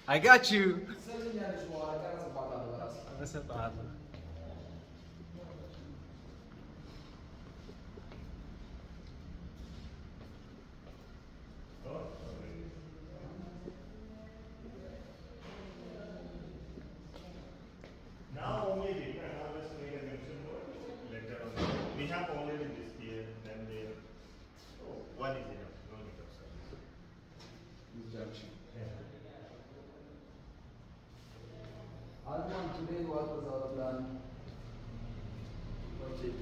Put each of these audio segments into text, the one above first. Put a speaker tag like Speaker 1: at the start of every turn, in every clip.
Speaker 1: I got you.
Speaker 2: Now only they can always make a mention more later on. We have already this year, then they. Oh, one is enough. No need of service.
Speaker 3: This junction.
Speaker 2: Yeah.
Speaker 3: Adnan, today what was our plan? Project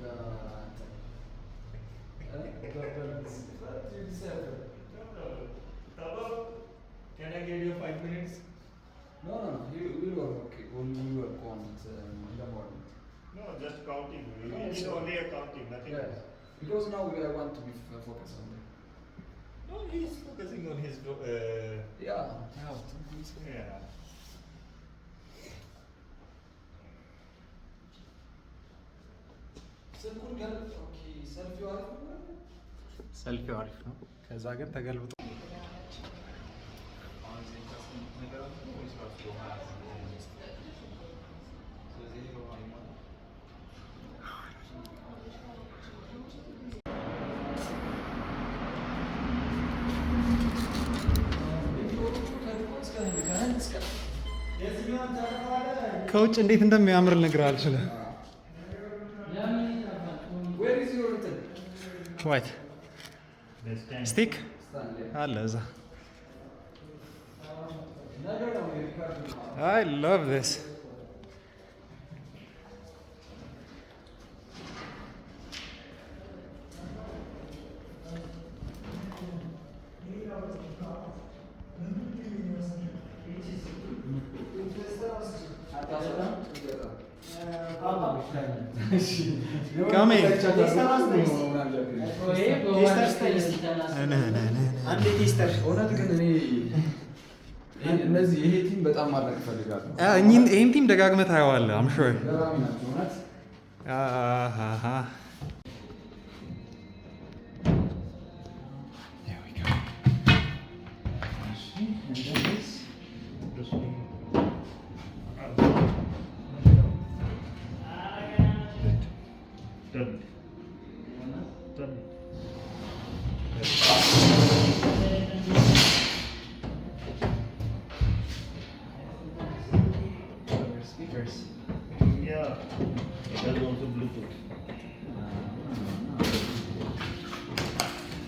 Speaker 2: Can I get you 5 minutes?
Speaker 3: No, we will work. We work on it in the morning.
Speaker 2: No, just counting. We
Speaker 3: No,
Speaker 2: need
Speaker 3: sure.
Speaker 2: only a counting, nothing
Speaker 3: Yes.
Speaker 2: else.
Speaker 3: Because now we want to be focused on it.
Speaker 2: No, he's focusing on his.
Speaker 3: Yeah.
Speaker 2: Yeah.
Speaker 1: ሰልፊው አሪፍ ነው። ከዛ ግን ተገልብጦ ከውጭ እንዴት እንደሚያምር ልነግርህ አልችልም።
Speaker 3: Where is your return?
Speaker 1: ዋይት ስቲክ አለ እዛ። I love this. Coming.
Speaker 3: እነዚህ ይሄ ቲም በጣም ማድረግ እፈልጋለሁ።
Speaker 1: ይህን ቲም ደጋግመህ ታየዋለህ። I'm sure.
Speaker 3: ገራሚ ናቸው እውነት።
Speaker 1: There we go.
Speaker 2: Done. Done.
Speaker 1: Speakers.
Speaker 2: Yeah. That is also Bluetooth.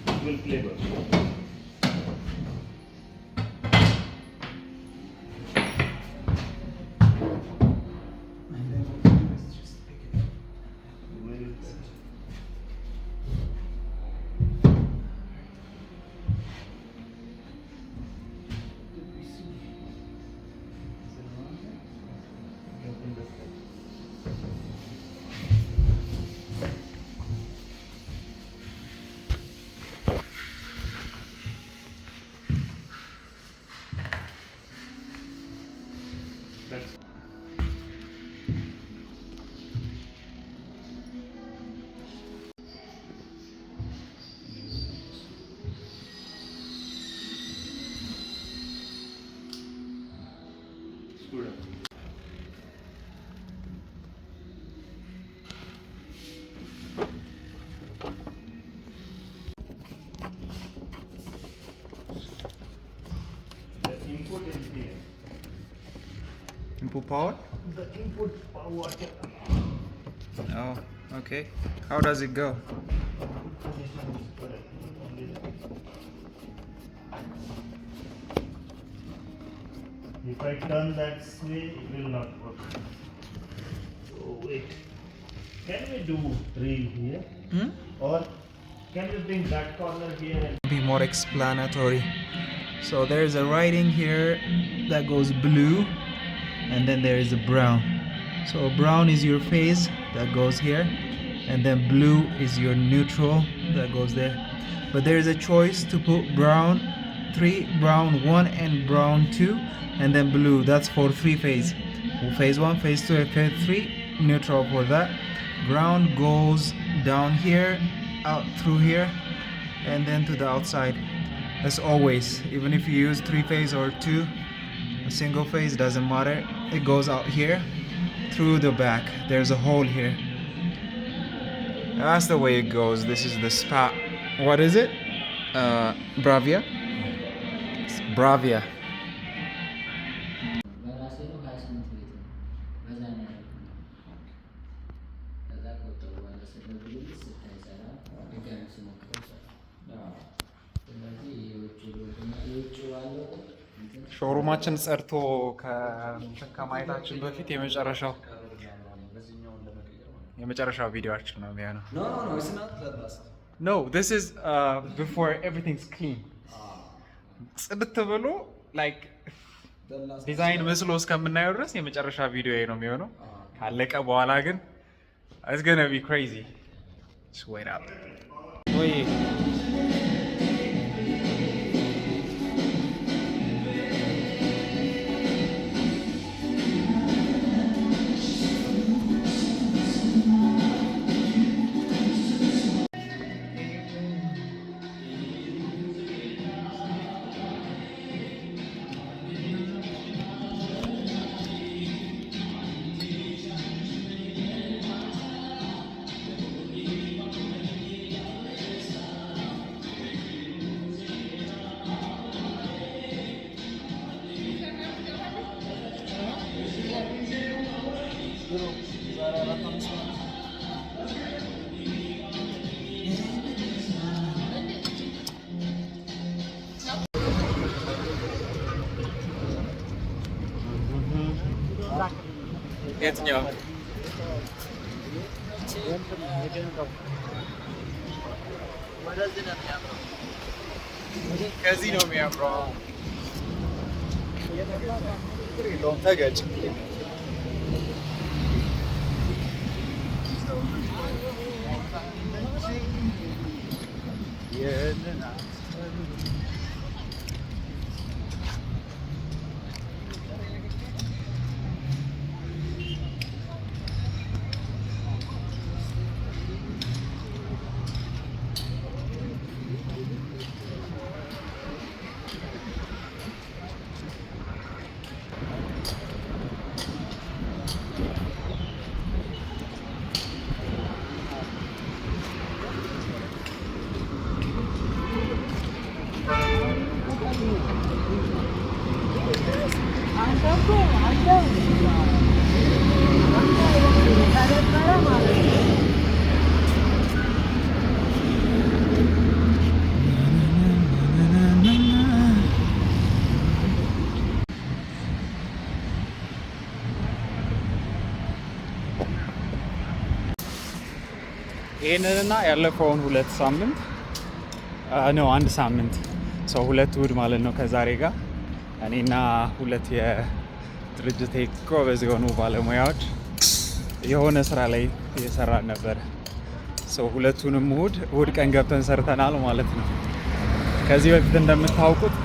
Speaker 2: It will play well. That's screwed up. The input is here.
Speaker 1: Input power?
Speaker 2: The input power.
Speaker 1: Oh, okay. How does it go?
Speaker 2: If I turn that way, it will not work. Oh wait. Can we do 3 here? Or can we bring that corner here and
Speaker 1: Be more explanatory. So there's a writing here that goes blue, and then there is a brown. So brown is your phase that goes here, and then blue is your neutral that goes there. But there is a choice to put brown 3, brown 1, and brown 2, and then blue. That's for 3 phase. Phase 1, phase 2, and phase 3, neutral for that. Ground goes down here, out through here, and then to the outside. As always, even if you use 3-phase or 2, a single phase doesn't matter. It goes out here through the back. There's a hole here. That's the way it goes. This is the spa. What is it? Bravia? It's Bravia. ሾሩማችን ጸድቶ ከማየታችን በፊት የመጨረሻው ቪዲዮአችን ነው የሚሆነው።
Speaker 3: No, it's not that last.
Speaker 1: No, this is before everything's clean. ጽድት ብሎ like ዲዛይን መስሎ እስከምናየው ድረስ የመጨረሻ ቪዲዮ ነው የሚሆነው። ካለቀ በኋላ ግን it's gonna be crazy. Just wait up. ወይ የትኛው ከዚህ ነው የሚያምረው። ተገጭ ይሄንንና ያለፈውን 2 ሳምንት ነው 1 ሳምንት ሰው 2 እሑድ ማለት ነው ከዛሬ ጋር እኔና 2 የድርጅቴ ጎበዝ የሆኑ ባለሙያዎች የሆነ ስራ ላይ እየሰራን ነበር። ሰው 2ቱንም እሑድ ቀን ገብተን ሰርተናል ማለት ነው። ከዚህ በፊት እንደምታውቁት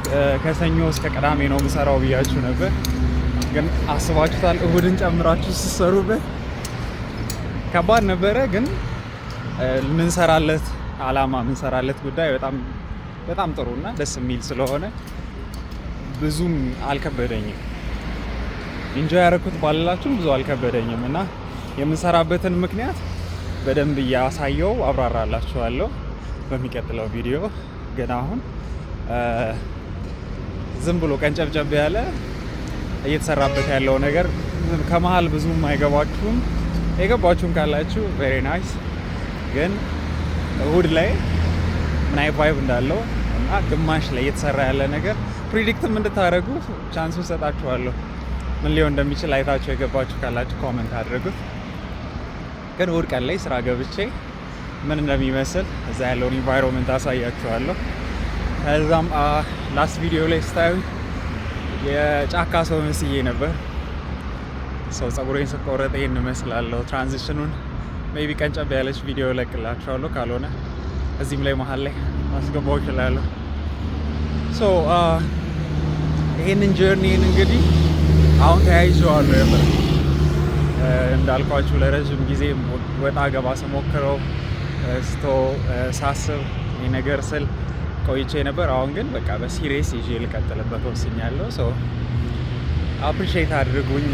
Speaker 1: ከሰኞ እስከ ቅዳሜ ነው የምሰራው ብያችሁ ነበር። ግን አስባችሁታል እሑድን ጨምራችሁ ስትሰሩበት ከባድ ነበረ። ግን ምንሰራለት አላማ ምንሰራለት ጉዳይ በጣም ጥሩና ደስ የሚል ስለሆነ ብዙም አልከበደኝም። ኢንጆይ ያደረኩት ባልላችሁም ብዙ አልከበደኝም እና የምንሰራበትን ምክንያት በደንብ እያሳየው አብራራላችኋለሁ በሚቀጥለው ቪዲዮ። ግን አሁን ዝም ብሎ ቀንጨብጨብ ያለ እየተሰራበት ያለው ነገር ከመሃል ብዙም አይገባችሁም። የገባችሁም ካላችሁ ቬሪ ናይስ። ግን እሑድ ላይ ምን አይነት ቫይብ እንዳለው እና ግማሽ ላይ እየተሰራ ያለ ነገር ፕሪዲክትም እንድታደርጉ ቻንሱን ሰጣችኋለሁ። ምን ሊሆን እንደሚችል አይታችሁ የገባችሁ ካላችሁ ኮመንት አድርጉት። ግን እሑድ ቀን ላይ ስራ ገብቼ ምን እንደሚመስል እዛ ያለውን ኢንቫይሮንመንት አሳያችኋለሁ። ከዛም ላስት ቪዲዮ ላይ ስታዩ የጫካ ሰው መስዬ ነበር። ሰው ጸጉሬን ስቆረጥ ይሄን እመስላለሁ። ትራንዚሽኑን ሜቢ ቀንጨብ ያለች ቪዲዮ እለቅላችኋለሁ። ካልሆነ እዚህም ላይ መሀል ላይ አስገባው እችላለሁ። ሶ ይሄንን ጀርኒን እንግዲህ አሁን ተያይዤዋለሁ። የምር እንዳልኳችሁ ለረጅም ጊዜ ወጣ ገባ ስሞክረው ሳስብ ይህ ነገር ስል
Speaker 4: ቆይቼ ነበር። አሁን ግን በቃ በሲሪየስ ይዤ ልቀጥልበት ወስኛለሁ። ሶ አፕሪሼት አድርጉኝ።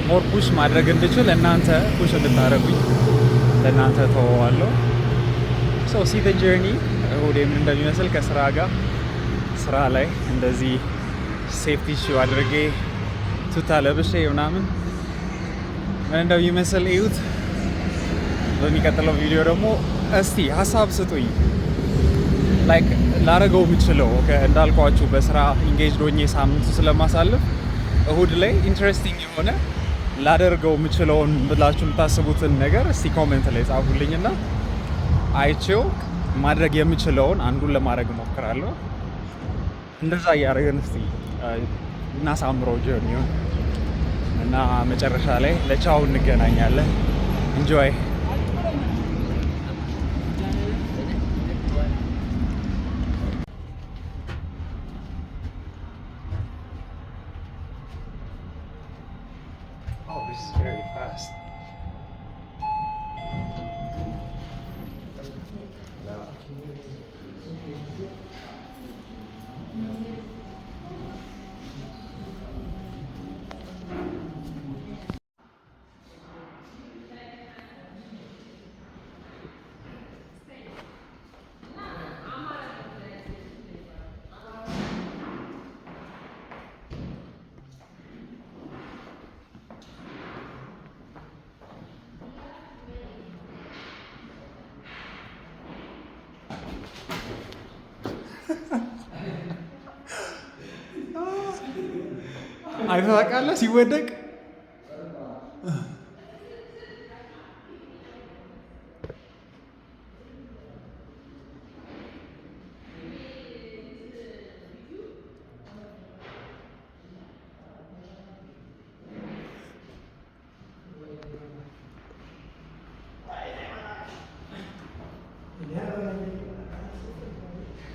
Speaker 4: ሞር ፑሽ ማድረግ እንድችል እናንተ ፑሽ እንድታደርጉኝ ለእናንተ ተወዋለሁ። ሶ ሲ ዘ ጀርኒ እሁድ ምን እንደሚመስል ከስራ ጋር ስራ ላይ እንደዚህ ሴፍቲ ሹ አድርጌ ቱታ ለብሼ ምናምን ምን እንደሚመስል እዩት። በሚቀጥለው ቪዲዮ ደግሞ እስቲ ሀሳብ ስጡኝ። ላይክ ላረገው የምችለው እንዳልኳችሁ በስራ ኢንጌጅ ሆኜ ሳምንቱ ስለማሳልፍ እሁድ ላይ ኢንትረስቲንግ የሆነ ላደርገው የምችለውን ብላችሁ የምታስቡትን ነገር እስቲ ኮሜንት ላይ ጻፉልኝና አይቼው ማድረግ የምችለውን አንዱን ለማድረግ እሞክራለሁ። እንደዛ እያደረግን እስቲ እናሳምረው ጆርኒውን እና መጨረሻ ላይ ለቻው እንገናኛለን። ኢንጆይ አይተህ ታውቃለህ ሲወደቅ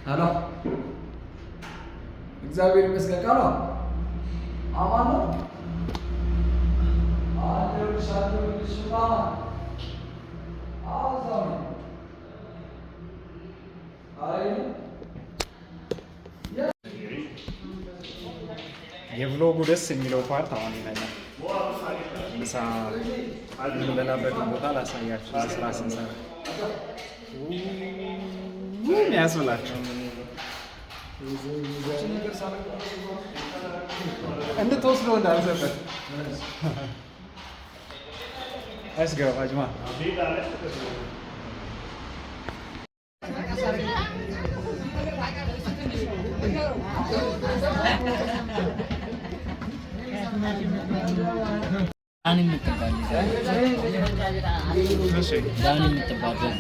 Speaker 3: ሄሎ እግዚአብሔር ይመስገን። ቃሏ አማን ነው። አለሁልሽ ማማ። አዛው አይ
Speaker 4: የቭሎጉ ደስ የሚለው ፓርት አሁን ይመጣል። ምሳ የምንበላበትን ቦታ ላሳያችሁ። ስራ ስንሰራ ያስብላችሁ እንድትወስደው እንዳልሰበት አስገባ አጅማ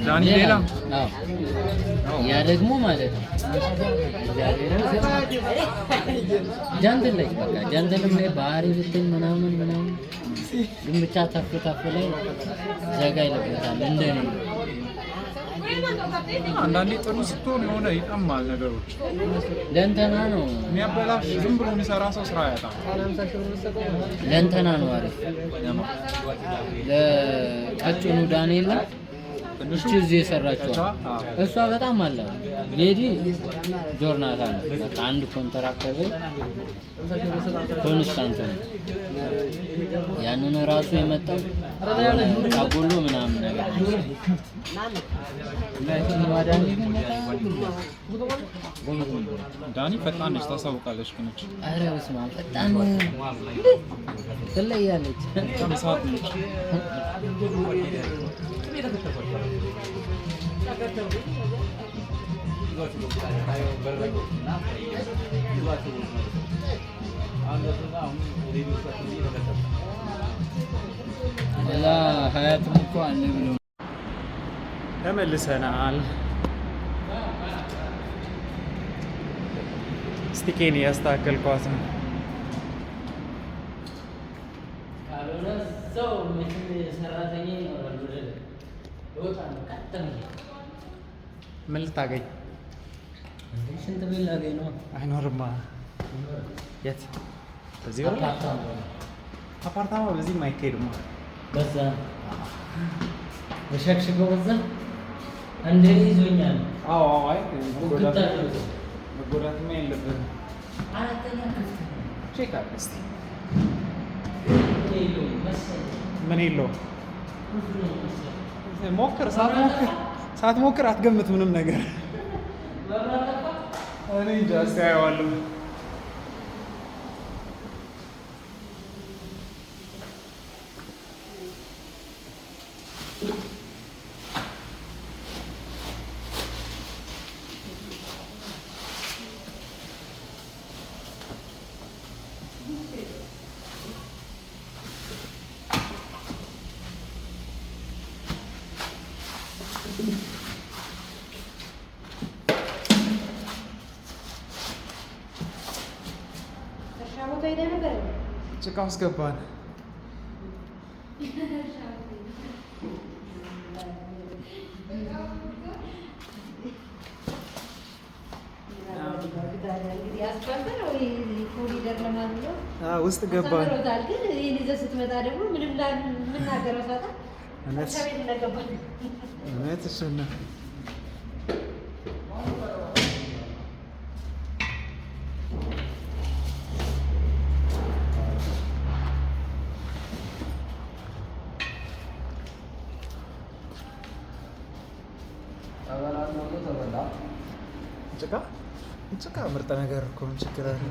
Speaker 4: ዳኒ ሌላ
Speaker 5: ያ ደግሞ ማለት ነው ጃንደል ላይ በቃ ጃንደልም ላይ ባህሪ ብትል ምናምን ግን ብቻ ተፍ ላይ ዘጋ ይለበታል። እንደኔ
Speaker 4: አንዳንዴ ጥሩ ስትሆን የሆነ ይጠማል ነገሮች
Speaker 5: ለእንተና ነው
Speaker 4: የሚያበላሽ ዝም ብሎ የሚሰራ ሰው ስራ ያጣል።
Speaker 5: ለእንተና ነው አሪፍ ለቀጭኑ ዳንኤል እቺ እዚህ የሰራችው እሷ በጣም አለ ሌዲ ጆርናታን በቃ አንድ ኮንትራክተር ኮንስታንት ነው። ያንን ራሱ የመጣው ካጎሎ ምናምን ነገር
Speaker 4: ዳኒ ፈጣን ነች፣ ታሳውቃለች። ግን
Speaker 5: ኧረ በስመ አብ ፈጣን ትለያለች።
Speaker 4: ሰዓት ነች።
Speaker 5: ሌላ ሀያትም እኮ አለ ብሎ
Speaker 4: ተመልሰናል። ስቲኬን ያስተካከልኳት ነው።
Speaker 5: ካልሆነ ሰው ሰራተኛ ይኖራል።
Speaker 4: ምን ልታገኝ?
Speaker 5: ሽንት ቤት ላገኝ ነው።
Speaker 4: አይኖርማ። የት? በዚህ አፓርታማ በዚህ አይካሄድማ።
Speaker 5: በዛ በሸክሽገው በዛ እንደዚህ ይዞኛል።
Speaker 4: አዎ አይ
Speaker 5: ጉዳት
Speaker 4: መጎዳትማ የለብህም።
Speaker 5: አራተኛ ክፍት
Speaker 4: ቼክ አድርግ እስኪ።
Speaker 5: የለውም መሰለኝ።
Speaker 4: ምን የለውም?
Speaker 5: ቁልፍ ነው መሰለኝ።
Speaker 4: ሞክር። ሳትሞክር አትገምት ምንም ነገር። እኔ እንጃ እስኪ አየዋለሁ። ጭቃ ውስጥ ገባን። ውስጥ ገባን። እውነት እሱን ነው። ጭቃ ምርጥ ነገር እኮ ነው። ችግር አለ።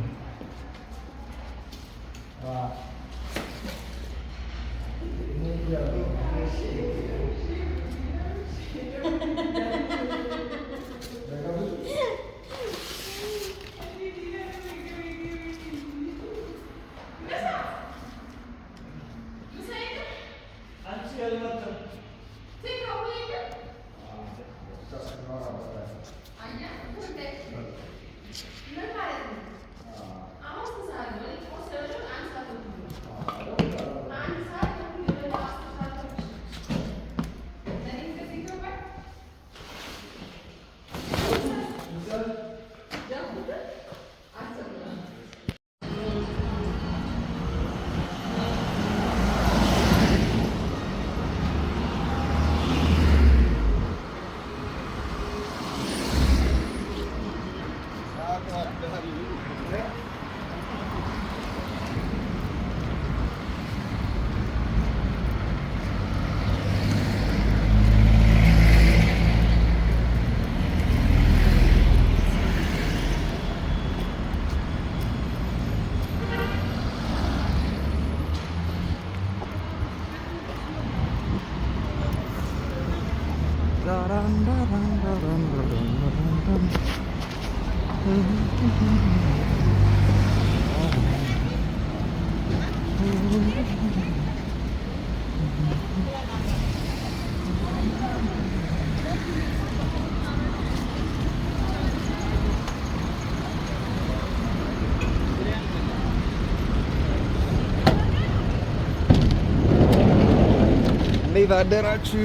Speaker 4: እንዴት አደራችሁ?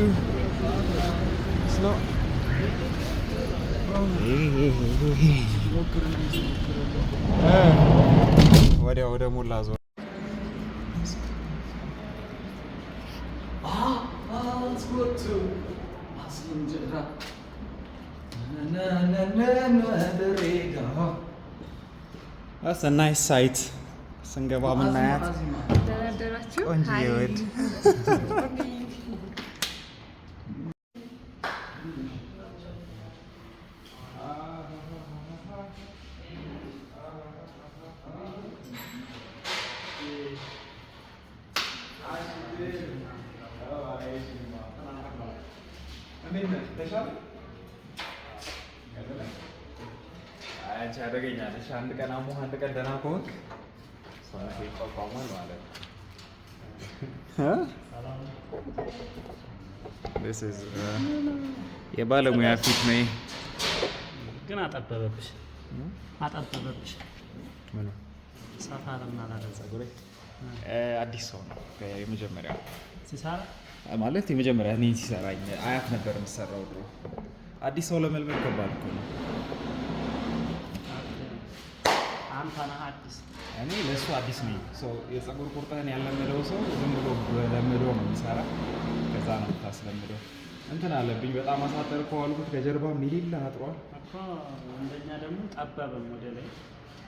Speaker 4: ወዲያ ወደ ሞላ ዞን That's a nice sight. ስንገባ ምናያት ቆንጆ ይወድ አንቺ አደገኛ ነሽ። አንድ ቀን አሞህ አንድ ቀን ደህና ከሆንክ ሰውነት ይቋቋማል ማለት ነው። This is የባለሙያ ፊት ነው
Speaker 6: ግን አጠበበብሽ።
Speaker 4: ምኑ
Speaker 6: ሰፋርና ጸጉሬ
Speaker 4: አዲስ ሰው ነው የመጀመሪያው
Speaker 6: ሲሰራ
Speaker 4: ማለት የመጀመሪያ እኔን ሲሰራኝ አያት ነበር የምሰራው ድሮ። አዲስ ሰው ለመልመድ ከባድ እኮ ነው።
Speaker 6: አንተ ነህ አዲስ።
Speaker 4: እኔ ለእሱ አዲስ ነኝ። የፀጉር ቁርጥህን ያለመደው ሰው ዝም ብሎ በለምዶ ነው የሚሰራ። ከዛ ነው የምታስለምደው። እንትን አለብኝ በጣም አሳጠር ከዋልኩት ከጀርባ ሚሊላ አጥሯል
Speaker 6: እኮ እንደኛ ደግሞ ጠበበም ወደ ላይ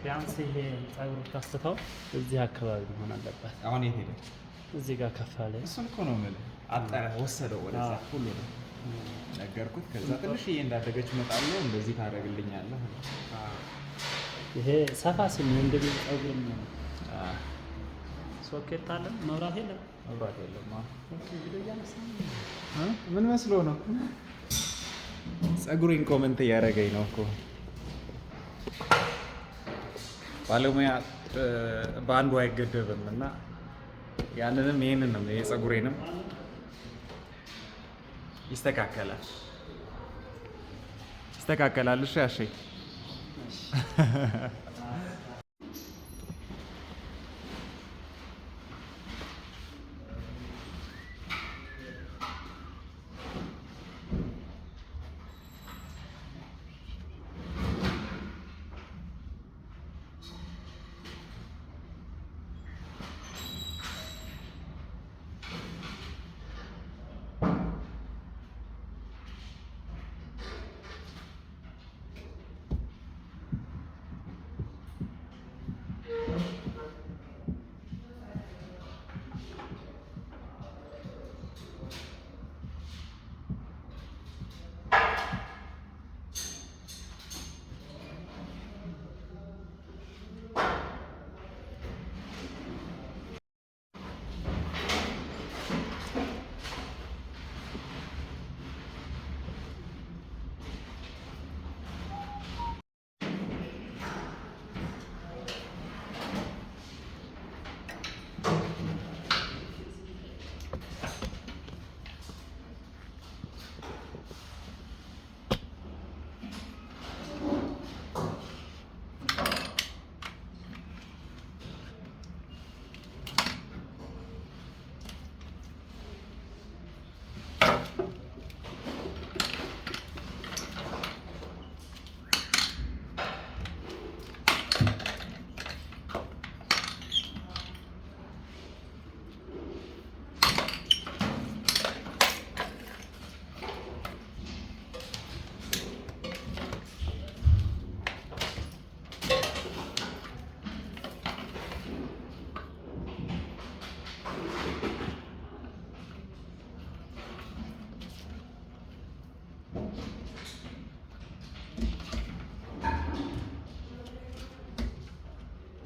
Speaker 6: ቢያንስ ይሄ ፀጉሩ ከፍታው እዚህ አካባቢ መሆን አለበት።
Speaker 4: አሁን የት ሄደ?
Speaker 6: እዚህ ጋር ከፍ አለ።
Speaker 4: እሱን እኮ ነው የምልህ። አጠረ ወሰደው ወደዛ ሁሉ ነው ነገርኩት። ከዛ ትንሽዬ እንዳደገች እመጣለሁ እንደዚህ ታደርግልኛለህ።
Speaker 6: ይሄ ሰፋ ሲል ነው እንደዚህ ፀጉር ነው። ሶኬት አለ መብራት የለም።
Speaker 4: መብራት የለም።
Speaker 6: ኦኬ ቪዲዮ እያነሳን
Speaker 4: ምን መስሎ ነው? ፀጉሬን ኮመንት እያደረገኝ ነው እኮ ባለሙያ በአንዱ አይገደብም እና ያንንም ይሄንንም የፀጉሬንም ይስተካከላል። እሺ አሼ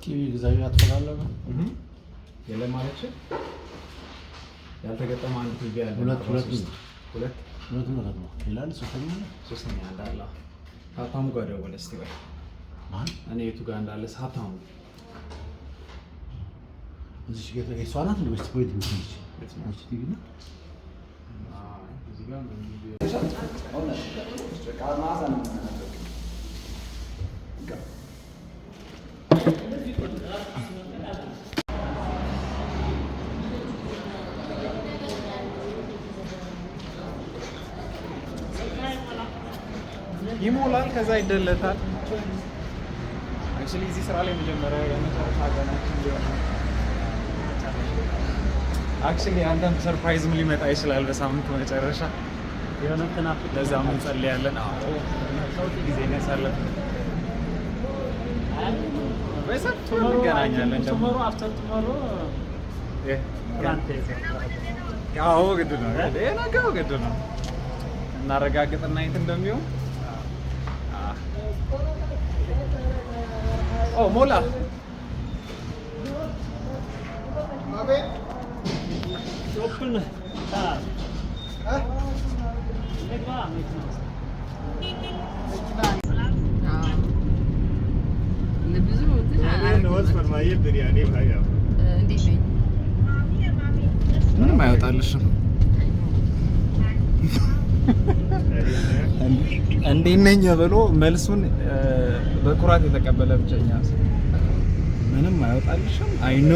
Speaker 6: ቲቪ ግዛዩ አትፈላለው
Speaker 4: የለም ማለት ያልተገጠመ አንድ ቲቪ አለ። ሁለት ነው ይላል። ሶስተኛ እንዳለ ሀብታሙ ጋር ደወለ። እስቲ ወይ ማን እኔ የቱ ጋር እንዳለ ሀብታሙ
Speaker 7: እዚህ ጋር እሷ ናት ነው ወይስ ፖይንት ምትነች እዚህ ቲቪ ነው
Speaker 4: እዚህ ጋር ነው ይሞላል፣ ከዛ ይደለታል። አክቹሊ እዚህ ስራ ላይ መጀመሪያ የመጨረሻ ቀናችን ሊሆን አክቹሊ አንዳንድ ሰርፕራይዝም ሊመጣ ይችላል በሳምንቱ መጨረሻ
Speaker 6: የሆነ ተናፍ
Speaker 4: ለዛም እንጸልያለን። አዎ ሰውት ጊዜ ያሳለፍ በሰፊው እንገናኛለን።
Speaker 6: ቱሞሮ አፍተር ቱሞሮ
Speaker 4: አዎ ግድ ነው ነገው ግድ ነው እናረጋግጥና የት እንደሚሆን ኦ ሞላ
Speaker 2: አቤት
Speaker 6: ኦፕን
Speaker 4: ምንም አይወጣልሽም። እንዴት ነኝ ብሎ መልሱን በኩራት የተቀበለ ብቸኛ ምንም አይወጣልሽም። አይ ኖ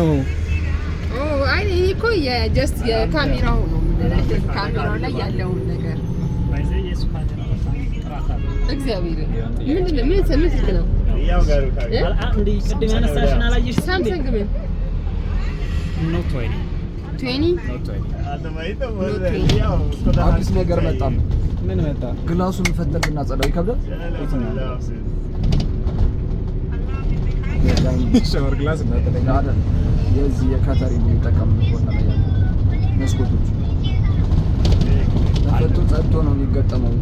Speaker 8: አይ እኔ እኮ የጀስት የካሜራው ነው ካሜራው ላይ ያለውን ነገር እግዚአብሔር ምንድን ምን ስልክ ነው
Speaker 6: እንዴ ቅድም ያነሳሽን አላየሽ?
Speaker 8: ሳምሰንግ ምን
Speaker 6: ኖት 20
Speaker 3: አዲስ ነገር መጣም።
Speaker 4: ምን መጣ?
Speaker 3: ግላሱን ፈተል እናጸዳው ይከብዳል።
Speaker 4: ሻወር ግላስ እናጠለኝ
Speaker 3: አይደል? የዚህ የካታሪ የሚጠቀምበት ቦታ ላይ ያለ መስኮቶች ፈቶ ጸድቶ ነው የሚገጠመው።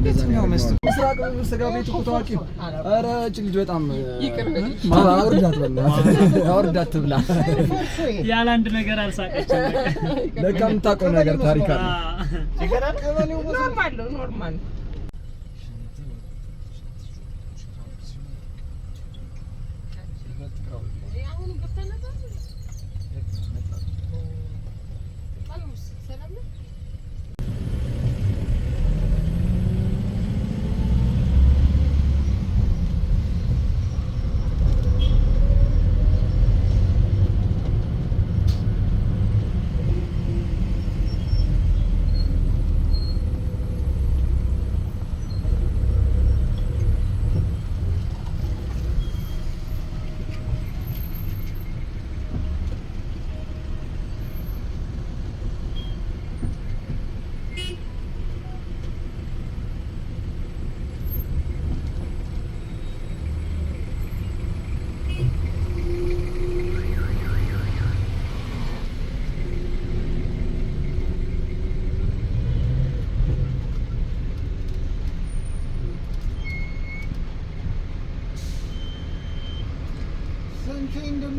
Speaker 4: የትኛው መስኮት?
Speaker 3: ምስራቅ ስጋ ቤት እኮ ታዋቂ ነው። ኧረ እጭ ልጅ በጣም አውርዳት አውርዳት ትብላ።
Speaker 6: ያለ አንድ ነገር አልሳቀችም።
Speaker 3: ለካ የምታውቀው ነገር ታሪክ አለ።
Speaker 8: ኖርማል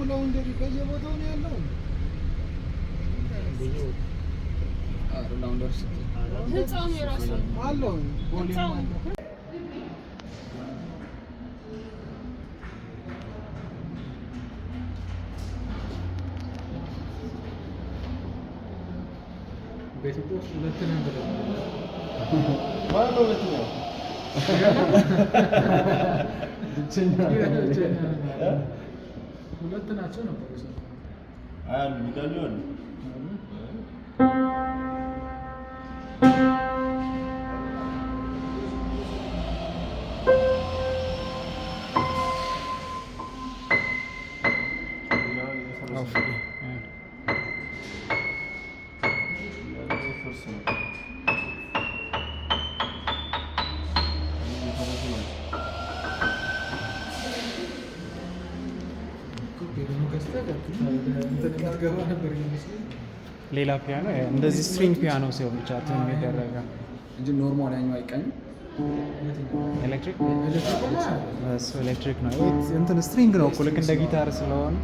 Speaker 3: ላውንደሪ በየቦታው ነው ያለው። ላውንደሪ
Speaker 8: ህንጻው ነው የራሱ
Speaker 3: አለው። በኢትዮጵያ ውስጥ ሁለት ነበር። ማነው ሁለተኛው? ሁለት ናቸው ነበር።
Speaker 2: አሉ ይጋሉ አሉ
Speaker 4: ሌላ ፒያኖ እንደዚህ ስትሪንግ ፒያኖ ሲሆን ብቻ እንትን የሚደረገው
Speaker 3: እንጂ ኖርማል ያኛው አይቀኝም።
Speaker 4: ኤሌክትሪክ እሱ ኤሌክትሪክ ነው። እንትን ስትሪንግ ነው እኮ ልክ እንደ ጊታር ስለሆነ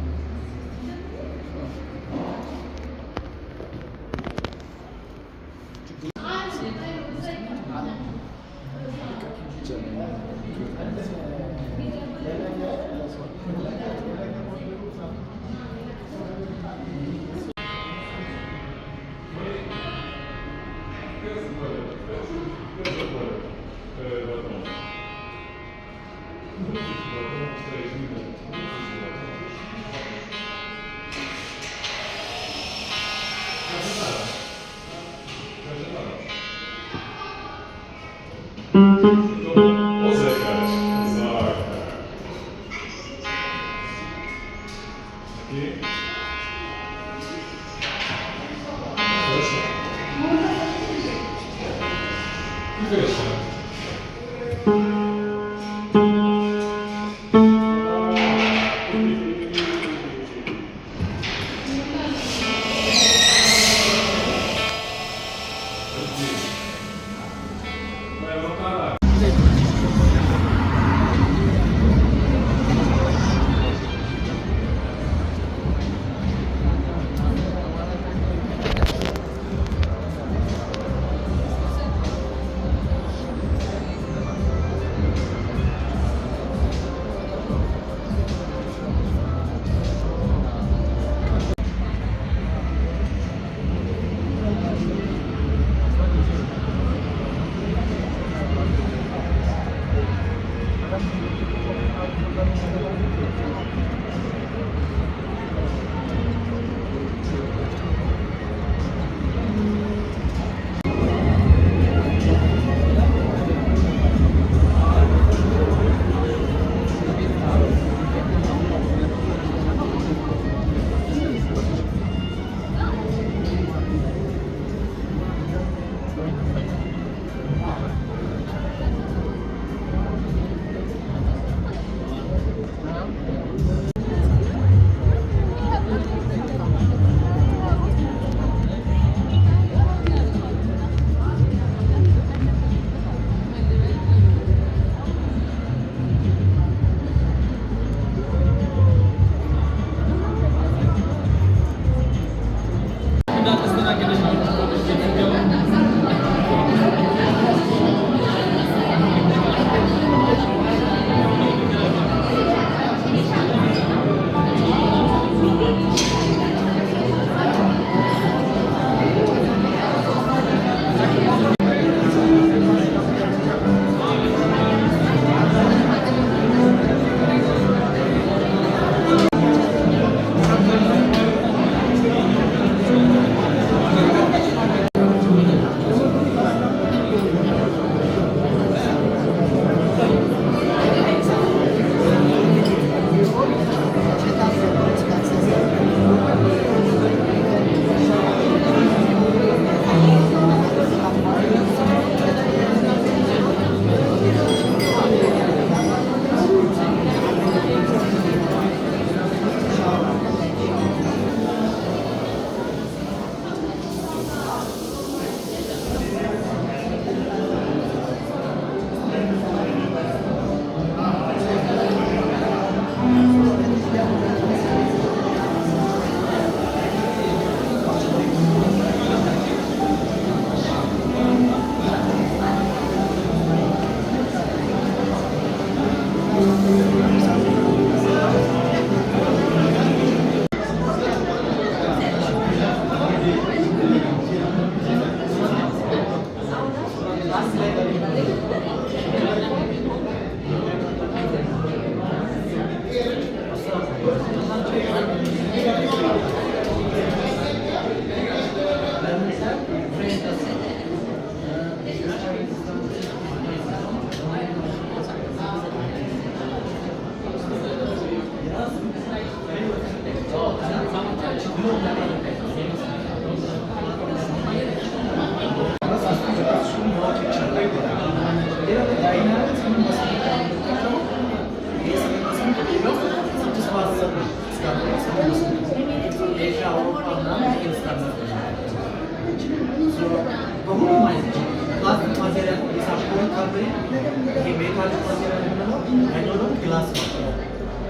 Speaker 7: ክላስ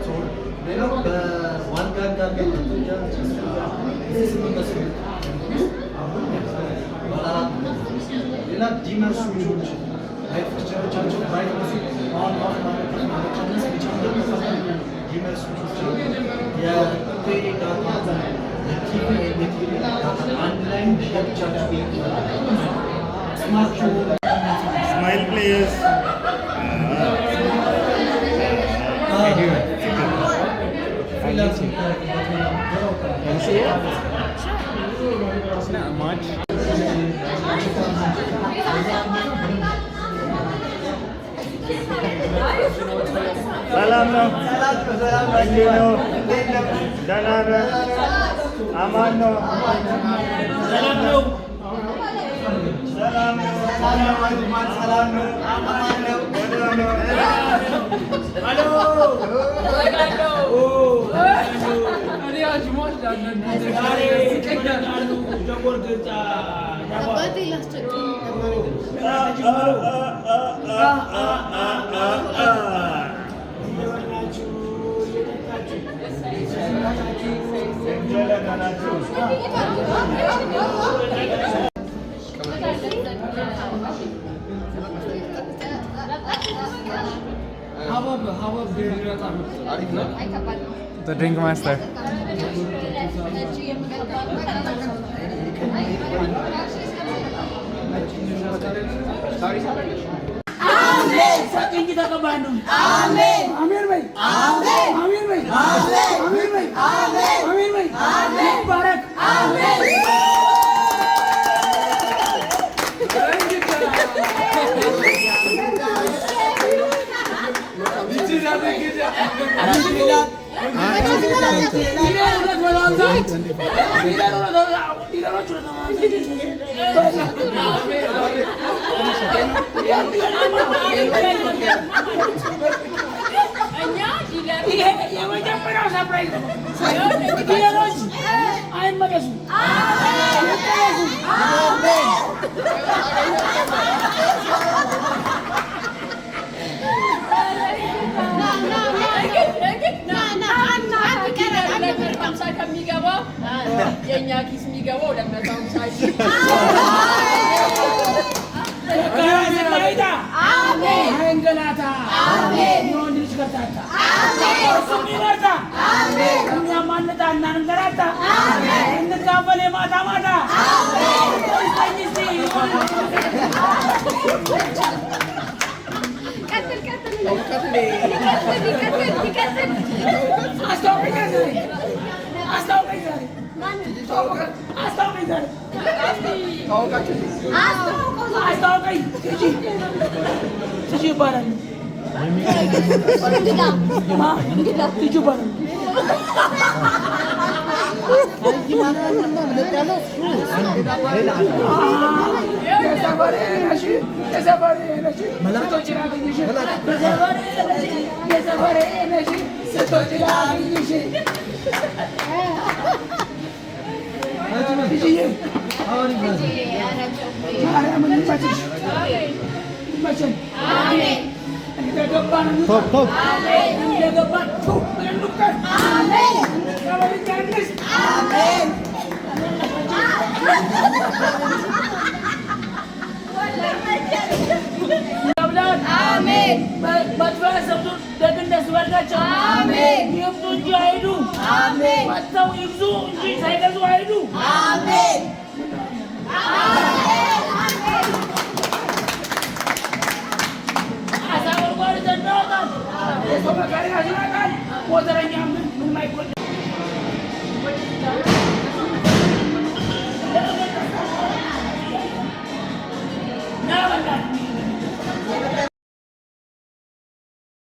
Speaker 7: ነው። ሌላው በዋልጋ ጋር ሌላ ዲመር ስዊቾች ላይት ፊቸሮቻቸው ብራይትነሱ አሁን መቀነስ ቢጨምር ዲመር ስዊቾች የቴሌ ዳታ የቲቪ ዳታ አንድ ላይ ለብቻቸው ስማርት
Speaker 2: Smile please.
Speaker 4: It's not much.
Speaker 2: ሰላም ነው። እንዴት ነው? ደህና ነህ? አማን ነው? ሰላም ነው። ሰላም ነው። ሰላም ነው። አማን ነው? ደህና ነው። ሄሎ
Speaker 4: The drink master.
Speaker 8: የኛ ኪስ የሚገባው ለመታው ሳይሽ አሜን አንገላታ አሜን ወንድ ልጅ ከርታታ አሜን ሱሚራታ አሜን ከሚያማንታ እናንገራታ አሜን እንካፈል ማታ ማታ አሜን ወይስ ቀጥል አስታውቀኝ ትጂ ይባላል። ትጂ ይባላል። አሜን መጥፋት ሰብቶ ደግነት ወርዳቸው አሜን ይብዙ እንጂ አይዱ አሜን መጥተው ይብዙ እንጂ ሳይገዙ አይዱ አሜን አሜን አሳወር ወር ዘንዶታል ወሰበካሪ አሽራቃል ወደረኛ ምን ማይቆል ና